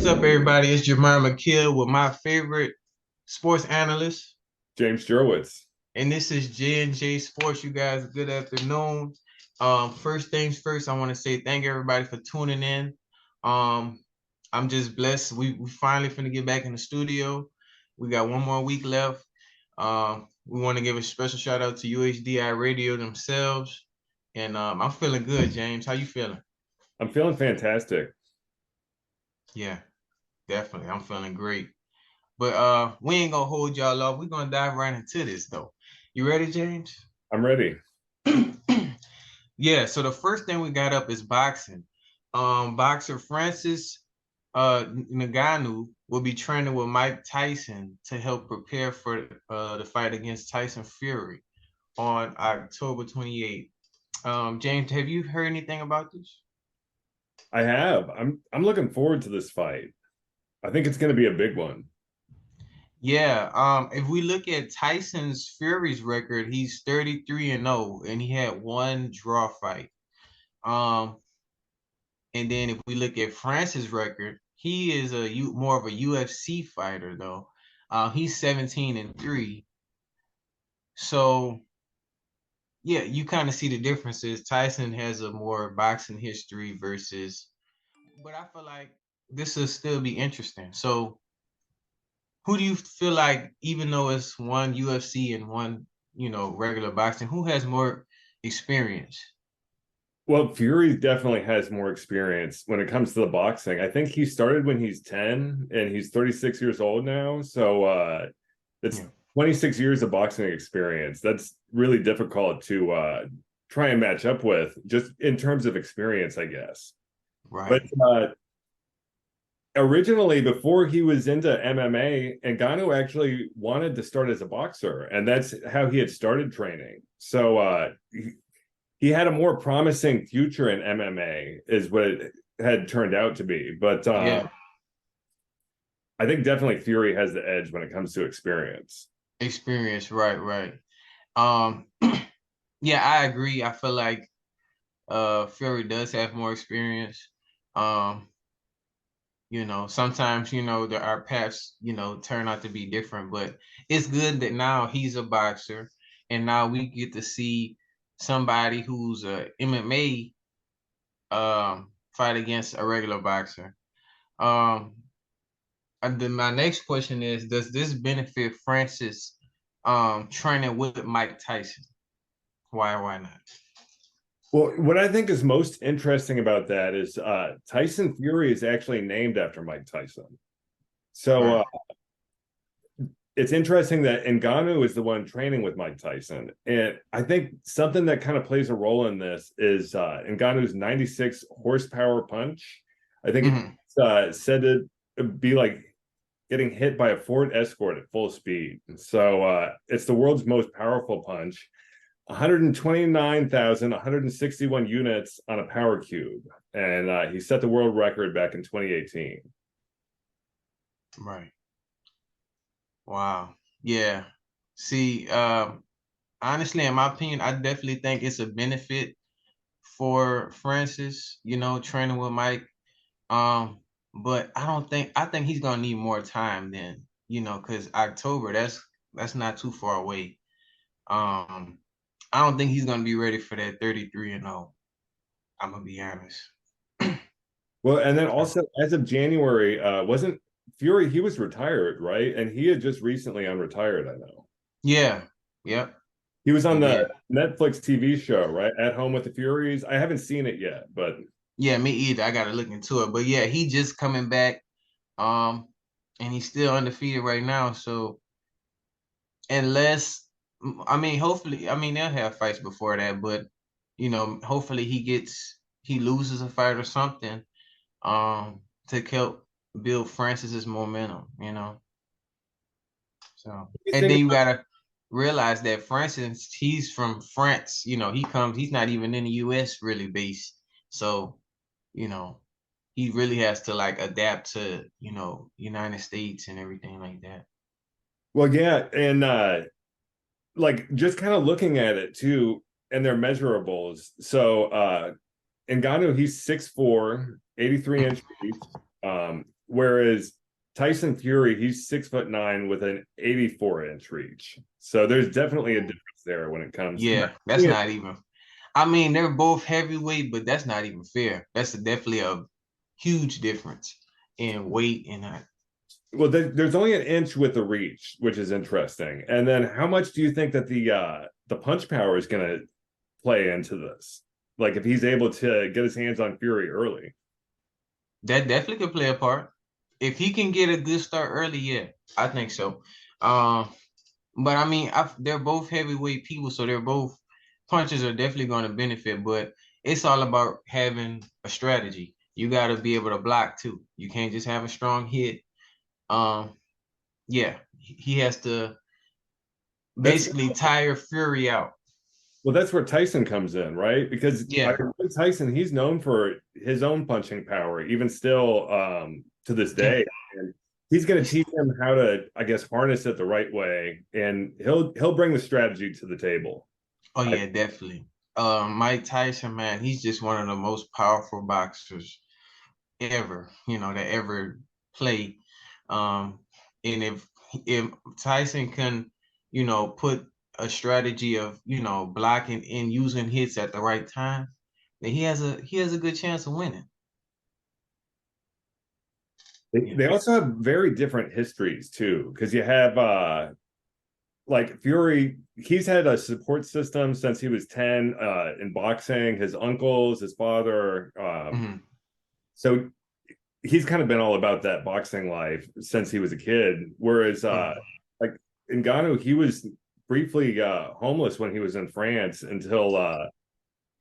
up, everybody? It's Jamar McKill with my favorite sports analyst, James Jurowitz. and this is J&J Sports. You guys, good afternoon. First things first, I want to say thank everybody for tuning in. Um, I'm just blessed. We finally finna get back in the studio. We got one more week left. We want to give a special shout out to UHDI Radio themselves, and I'm feeling good. James, how you feeling? I'm feeling fantastic. Yeah, definitely. I'm feeling great. But we ain't gonna hold y'all off. We're gonna dive right into this though. You ready, James? I'm ready. Yeah, so the first thing we got up is boxing. Boxer Francis Ngannou will be training with Mike Tyson to help prepare for the fight against Tyson Fury on October 28th. James, have you heard anything about this? I have. I'm looking forward to this fight. I think it's going to be a big one. Yeah, if we look at Tyson's Fury's record, he's 33-0, and he had one draw fight. Um, and then if we look at Francis' record, he is more of a UFC fighter though. He's 17-3. So yeah, you kind of see the differences. Tyson has a more boxing history versus, but I feel like this will still be interesting. So who do you feel like, even though it's one UFC and one, regular boxing, who has more experience? Well, Fury definitely has more experience when it comes to the boxing. I think he started when he's 10 and he's 36 years old now. So it's Yeah, 26 years of boxing experience. That's really difficult to try and match up with just in terms of experience, I guess. But right. originally, before he was into MMA, Ngannou actually wanted to start as a boxer, and that's how he had started training. So he had a more promising future in MMA, is what it had turned out to be. But Yeah, I think definitely Fury has the edge when it comes to experience. experience, right, right. Um, yeah, I agree. I feel like Fury does have more experience. Um, sometimes, our paths, turn out to be different, but it's good that now he's a boxer and now we get to see somebody who's a MMA fight against a regular boxer. Um, and then my next question is, does this benefit Francis training with Mike Tyson? Why not? Well, what I think is most interesting about that is Tyson Fury is actually named after Mike Tyson. So Right. it's interesting that Ngannou is the one training with Mike Tyson. And I think something that kind of plays a role in this is Ngannou's 96 horsepower punch. I think Hmm. it's said to be like getting hit by a Ford Escort at full speed. So it's the world's most powerful punch. 129,161 units on a power cube. And he set the world record back in 2018. Right. Wow. Yeah. See, honestly, in my opinion, I definitely think it's a benefit for Francis, training with Mike. Um, but I think he's gonna need more time than, because October, that's not too far away. Um, I don't think he's gonna be ready for that 33-0. I'm gonna be honest. Well, and then also as of January, wasn't Fury, he was retired, right? And he had just recently unretired, I know. Yeah, yep, He was on he the did. Netflix TV show, right? At Home with the Furies. I haven't seen it yet, but Yeah, me either. I gotta look into it. But yeah, he just coming back. Um, and he's still undefeated right now. So unless, I mean, hopefully, I mean, they'll have fights before that, but hopefully he loses a fight or something, to help build Francis's momentum. So, you and think then you gotta realize that Francis, he's from France. He's not even in the US really based. So, you know, he really has to like adapt to, United States and everything like that. well, yeah, and like just kind of looking at it too, and their measurables. So Ngannou, he's 6'4", 83 inch reach. Whereas Tyson Fury, he's 6'9" with an 84-inch reach. So there's definitely a difference there when it comes to Yeah, that's not even. I mean, they're both heavyweight, but that's not even fair. That's definitely a huge difference in weight and height. well, there's only an inch with the reach, which is interesting. And then how much do you think that the punch power is going to play into this? Like if he's able to get his hands on Fury early. That definitely could play a part. If he can get a good start early, yeah, I think so. Um, but I mean, they're both heavyweight people, so they're both punches are definitely going to benefit. But it's all about having a strategy. You got to be able to block too. You can't just have a strong hit. Um, yeah, he has to That's basically tire Fury out. Well, that's where Tyson comes in, right? Because I Yeah. mean, Tyson, he's known for his own punching power, even still to this Yeah. day. And he's going to teach him how to, I guess, harness it the right way, and he'll bring the strategy to the table. Oh I, yeah, definitely. Mike Tyson, man, he's just one of the most powerful boxers ever, that ever played. And if Tyson can, put a strategy of, blocking and using hits at the right time, then he has a good chance of winning. they also have very different histories too, because you have like Fury, he's had a support system since he was 10 in boxing, his uncles, his father. Mhm. So he's kind of been all about that boxing life since he was a kid. Whereas Yeah. like Ngannou, he was briefly homeless when he was in France until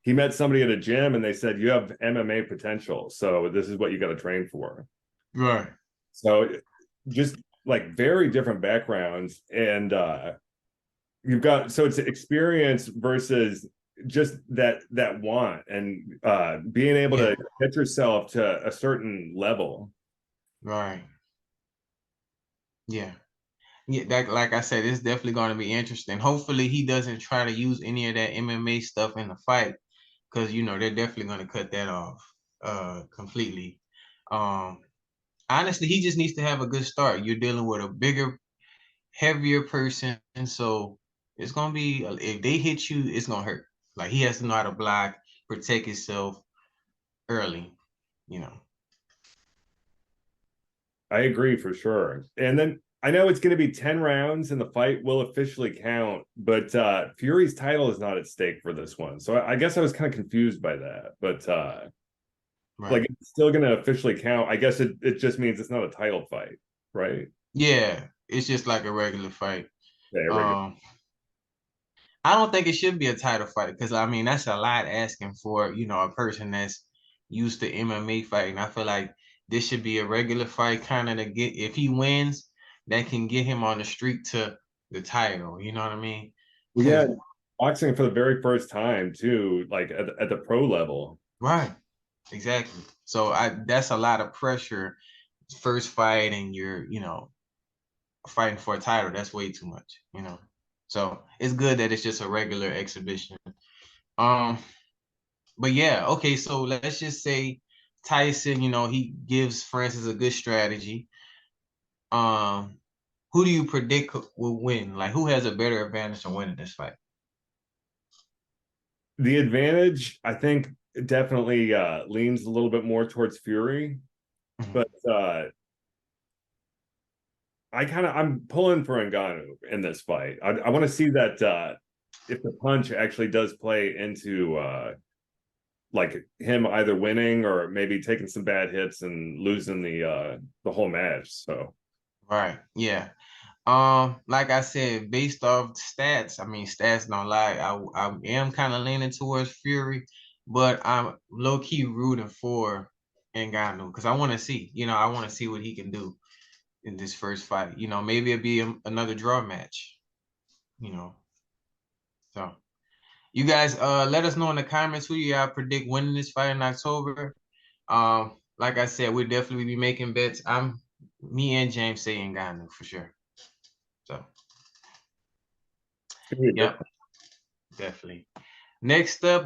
he met somebody at a gym and they said, you have MMA potential. So this is what you got to train for. Right. So just like very different backgrounds. And you've got, so it's experience versus just that want and being able Yeah. to get yourself to a certain level. Right. Yeah. Yeah, that like I said, it's definitely going to be interesting. Hopefully, he doesn't try to use any of that MMA stuff in the fight, because they're definitely going to cut that off completely. Um, Honestly, he just needs to have a good start. You're dealing with a bigger, heavier person, and so it's gonna be if they hit you, it's gonna hurt. Like he has to know how to block, protect himself early. You know. I agree for sure. And then I know it's going to be 10 rounds and the fight will officially count, but Fury's title is not at stake for this one. So I guess I was kind of confused by that. But like Right. it's still going to officially count. I guess it just means it's not a title fight, right? Yeah, it's just like a regular fight. Yeah, regular. Um, I don't think it should be a title fight because I mean that's a lot asking for a person that's used to MMA fighting. I feel like this should be a regular fight, kind of to get if he wins, that can get him on the streak to the title. You know what I mean? Well, Because yeah, boxing for the very first time too, like at the pro level. right, exactly. So that's a lot of pressure. First fight, and you're fighting for a title. That's way too much. So it's good that it's just a regular exhibition. Um, But yeah, okay, so let's just say Tyson, he gives Francis a good strategy. Um, who do you predict will win? Like, who has a better advantage of winning this fight? The advantage, I think, definitely leans a little bit more towards Fury, Mhm. but I'm pulling for Ngannou in this fight. I want to see that if the punch actually does play into like him either winning or maybe taking some bad hits and losing the whole match. So Right. Yeah. Like I said, based off stats, I mean, stats don't lie. I am kind of leaning towards Fury, but I'm low key rooting for Ngannou because I want to see, I want to see what he can do in this first fight. Maybe it'll be another draw match. You know, so. You guys let us know in the comments who y'all predict winning this fight in October. Like I said, we'll definitely be making bets. Me and James saying Ngannou for sure. So it's gonna be a good yep, definitely. Next up,